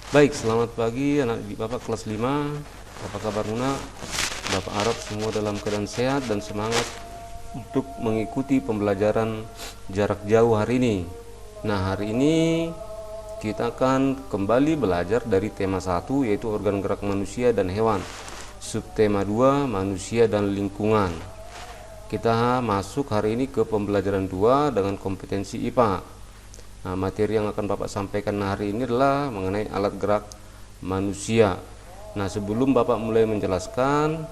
Baik, selamat pagi anak didik Bapak kelas 5. Apa kabar Nuna? Bapak harap semua dalam keadaan sehat dan semangat untuk mengikuti pembelajaran jarak jauh hari ini. Nah, hari ini kita akan kembali belajar dari tema 1, yaitu organ gerak manusia dan hewan. Subtema 2, manusia dan lingkungan. Kita masuk hari ini ke pembelajaran 2 dengan kompetensi IPA. Nah, materi yang akan Bapak sampaikan hari ini adalah mengenai alat gerak manusia. Nah, sebelum Bapak mulai menjelaskan,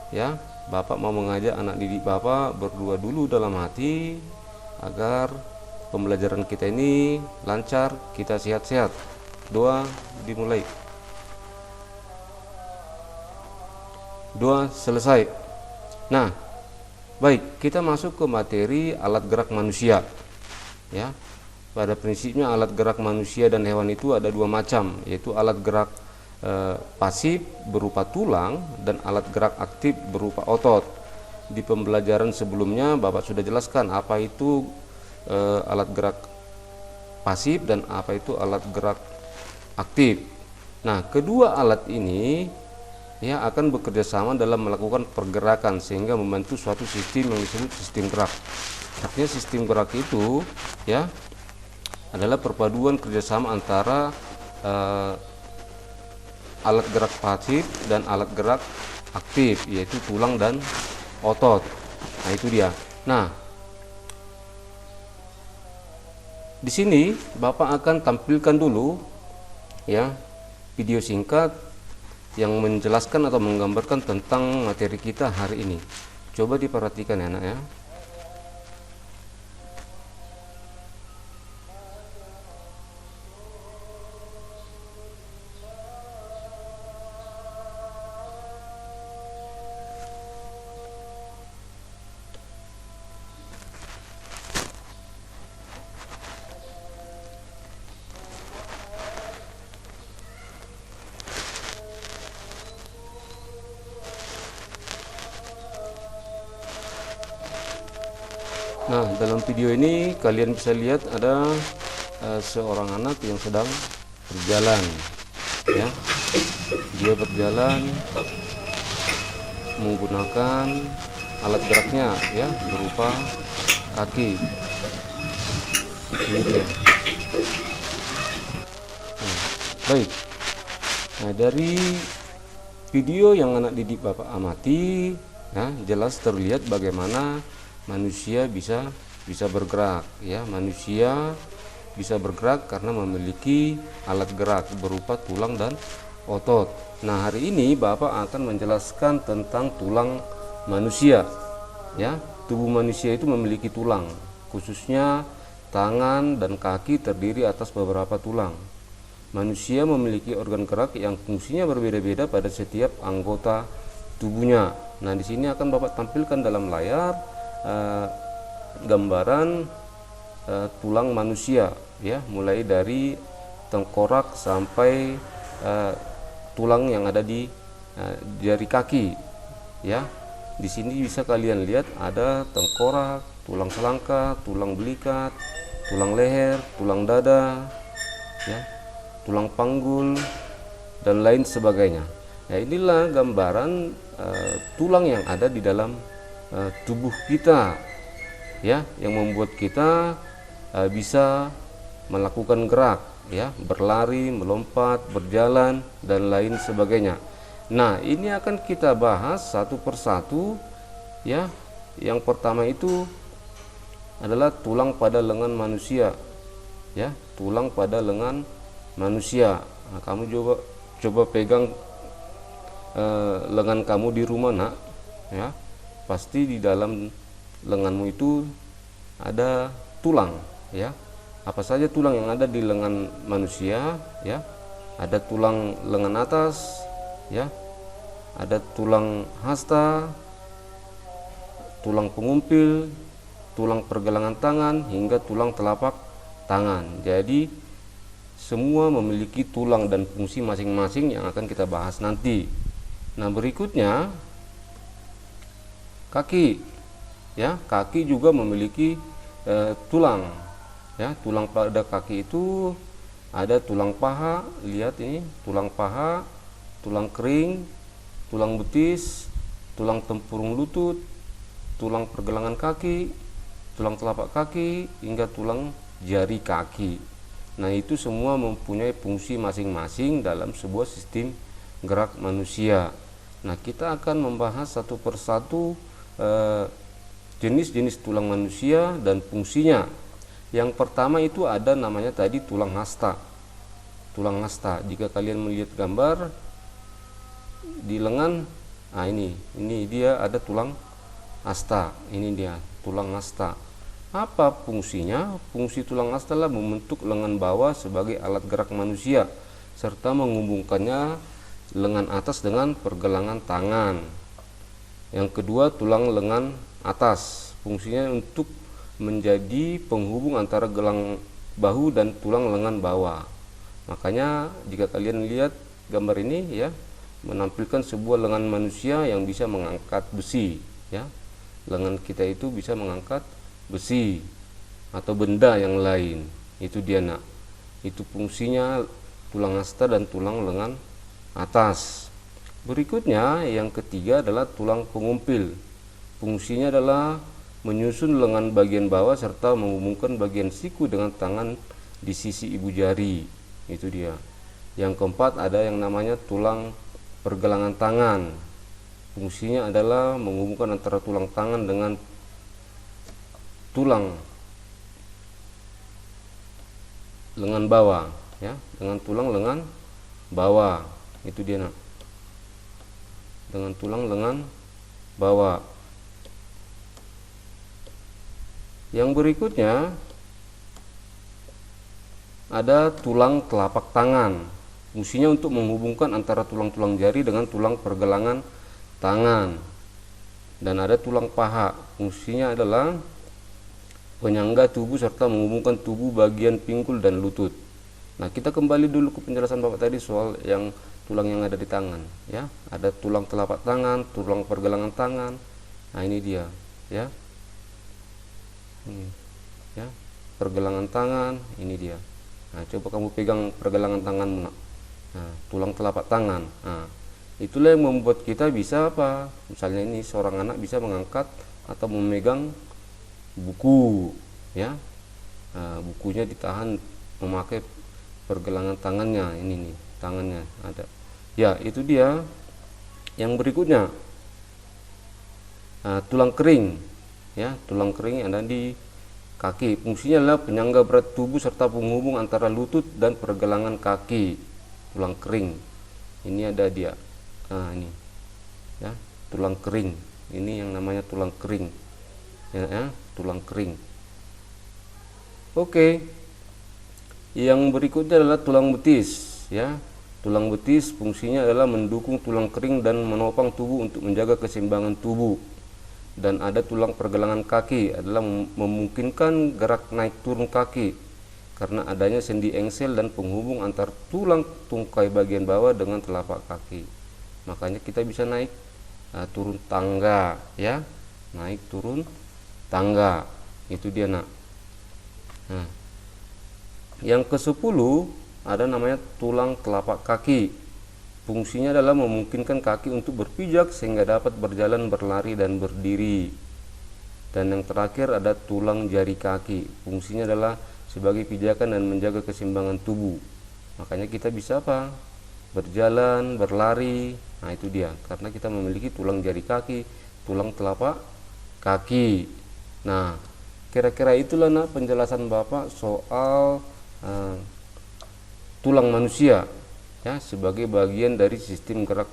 ya, Bapak mau mengajak anak didik Bapak berdoa dulu dalam hati agar pembelajaran kita ini lancar, kita sehat-sehat. Doa dimulai. Doa selesai. Nah, baik, kita masuk ke materi alat gerak manusia. Ya, pada prinsipnya alat gerak manusia dan hewan itu ada dua macam, yaitu alat gerak pasif berupa tulang dan alat gerak aktif berupa otot. Di pembelajaran sebelumnya Bapak sudah jelaskan apa itu alat gerak pasif dan apa itu alat gerak aktif. Nah, kedua alat ini ya akan bekerja sama dalam melakukan pergerakan sehingga membantu suatu sistem yang disebut sistem gerak. Artinya sistem gerak itu ya adalah perpaduan kerjasama antara alat gerak pasif dan alat gerak aktif, yaitu tulang dan otot. Nah, itu dia. Nah, di sini Bapak akan tampilkan dulu ya video singkat yang menjelaskan atau menggambarkan tentang materi kita hari ini. Coba diperhatikan ya, Nak ya. Nah, dalam video ini kalian bisa lihat ada seorang anak yang sedang berjalan, ya. Dia berjalan menggunakan alat geraknya, ya, berupa kaki. Ini dia. Baik. Nah, dari video yang anak didik Bapak amati, ya, jelas terlihat bagaimana manusia bisa bergerak, ya. Manusia bisa bergerak karena memiliki alat gerak berupa tulang dan otot. Nah, hari ini Bapak akan menjelaskan tentang tulang manusia, ya. Tubuh manusia itu memiliki tulang, khususnya tangan dan kaki terdiri atas beberapa tulang. Manusia memiliki organ gerak yang fungsinya berbeda-beda pada setiap anggota tubuhnya. Nah, di sini akan Bapak tampilkan dalam layar gambaran tulang manusia, ya, mulai dari tengkorak sampai tulang yang ada di jari kaki, ya. Di sini bisa kalian lihat ada tengkorak, tulang selangka, tulang belikat, tulang leher, tulang dada, ya, tulang panggul dan lain sebagainya. Nah, inilah gambaran tulang yang ada di dalam tubuh kita, ya, yang membuat kita bisa melakukan gerak, ya, berlari, melompat, berjalan dan lain sebagainya. Nah, ini akan kita bahas satu persatu, ya. Yang pertama itu adalah tulang pada lengan manusia, ya, tulang pada lengan manusia. Nah, kamu coba pegang lengan kamu di rumah, Nak, ya. Pasti di dalam lenganmu itu ada tulang, ya. Apa saja tulang yang ada di lengan manusia, ya. Ada tulang lengan atas, ya. Ada tulang hasta, tulang pengumpil, tulang pergelangan tangan hingga tulang telapak tangan. Jadi semua memiliki tulang dan fungsi masing-masing yang akan kita bahas nanti. Nah, berikutnya kaki, ya. Kaki juga memiliki tulang, ya. Tulang pada kaki itu Ada tulang paha, lihat ini, tulang paha, tulang kering, tulang betis, tulang tempurung lutut, tulang pergelangan kaki, tulang telapak kaki, hingga tulang jari kaki. Nah, itu semua mempunyai fungsi masing-masing dalam sebuah sistem gerak manusia. Nah, kita akan membahas satu persatu jenis-jenis tulang manusia dan fungsinya. Yang pertama itu ada namanya tadi tulang hasta. Tulang hasta, jika kalian melihat gambar di lengan, nah ini dia ada tulang hasta. Ini dia tulang hasta. Apa fungsinya? Fungsi tulang hasta adalah membentuk lengan bawah sebagai alat gerak manusia serta menghubungkannya lengan atas dengan pergelangan tangan. Yang kedua, tulang lengan atas, fungsinya untuk menjadi penghubung antara gelang bahu dan tulang lengan bawah. Makanya jika kalian lihat gambar ini ya, menampilkan sebuah lengan manusia yang bisa mengangkat besi ya. Lengan kita itu bisa mengangkat besi atau benda yang lain. Itu dia nak. Itu fungsinya tulang hasta dan tulang lengan atas. Berikutnya yang ketiga adalah tulang pengumpil. Fungsinya adalah menyusun lengan bagian bawah serta menghubungkan bagian siku dengan tangan di sisi ibu jari. Itu dia. Yang keempat ada yang namanya tulang pergelangan tangan. Fungsinya adalah menghubungkan antara tulang tangan dengan tulang lengan bawah ya, dengan tulang lengan bawah. Itu dia nak. Dengan tulang lengan bawah. Yang berikutnya ada tulang telapak tangan. Fungsinya untuk menghubungkan antara tulang-tulang jari dengan tulang pergelangan tangan. Dan ada tulang paha. Fungsinya adalah penyangga tubuh serta menghubungkan tubuh bagian pinggul dan lutut. Nah, kita kembali dulu ke penjelasan Bapak tadi soal yang tulang yang ada di tangan ya. Ada tulang telapak tangan, tulang pergelangan tangan. Nah, ini dia ya. Ini ya, pergelangan tangan, ini dia. Nah, coba kamu pegang pergelangan tanganmu nak. Nah, tulang telapak tangan. Nah, itulah yang membuat kita bisa apa? Misalnya ini seorang anak bisa mengangkat atau memegang buku ya. Nah, bukunya ditahan memakai pergelangan tangannya. Ini nih, tangannya ada. Ya, itu dia. Yang berikutnya tulang kering ya. Tulang kering ada di kaki. Fungsinya adalah penyangga berat tubuh serta penghubung antara lutut dan pergelangan kaki. Tulang kering ini ada dia. Nah, ini ya, tulang kering. Ini yang namanya tulang kering ya, tulang kering. Oke, yang berikutnya adalah tulang betis ya. Tulang betis fungsinya adalah mendukung tulang kering dan menopang tubuh untuk menjaga keseimbangan tubuh. Dan ada tulang pergelangan kaki, adalah memungkinkan gerak naik turun kaki karena adanya sendi engsel dan penghubung antar tulang tungkai bagian bawah dengan telapak kaki. Makanya kita bisa naik turun tangga ya, naik turun tangga. Itu dia nak. Nah, yang ke-10 ada namanya tulang telapak kaki. Fungsinya adalah memungkinkan kaki untuk berpijak sehingga dapat berjalan, berlari, dan berdiri. Dan yang terakhir ada tulang jari kaki. Fungsinya adalah sebagai pijakan dan menjaga keseimbangan tubuh. Makanya kita bisa apa? Berjalan, berlari. Nah, itu dia. Karena kita memiliki tulang jari kaki, tulang telapak kaki. Nah, kira-kira itulah nak penjelasan Bapak soal tulang manusia ya, sebagai bagian dari sistem gerak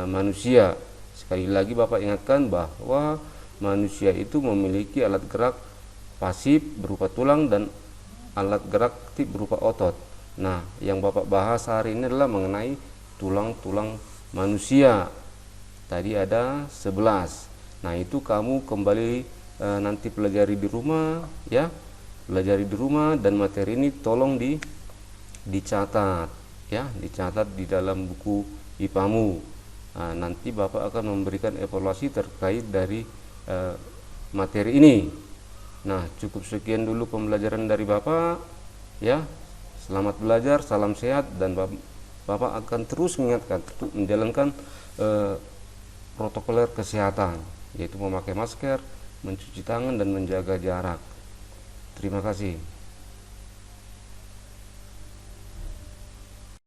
manusia. Sekali lagi Bapak ingatkan bahwa manusia itu memiliki alat gerak pasif berupa tulang dan alat gerak aktif berupa otot. Nah, yang Bapak bahas hari ini adalah mengenai tulang-tulang manusia. Tadi ada 11. Nah, itu kamu kembali nanti pelajari di rumah ya. Pelajari di rumah, dan materi ini tolong dicatat ya, dicatat di dalam buku IPAmu. Nah, nanti Bapak akan memberikan evaluasi terkait dari materi ini. Nah, cukup sekian dulu pembelajaran dari Bapak ya. Selamat belajar, salam sehat, dan Bapak akan terus mengingatkan untuk menjalankan protokoler kesehatan, yaitu memakai masker, mencuci tangan, dan menjaga jarak. Terima kasih.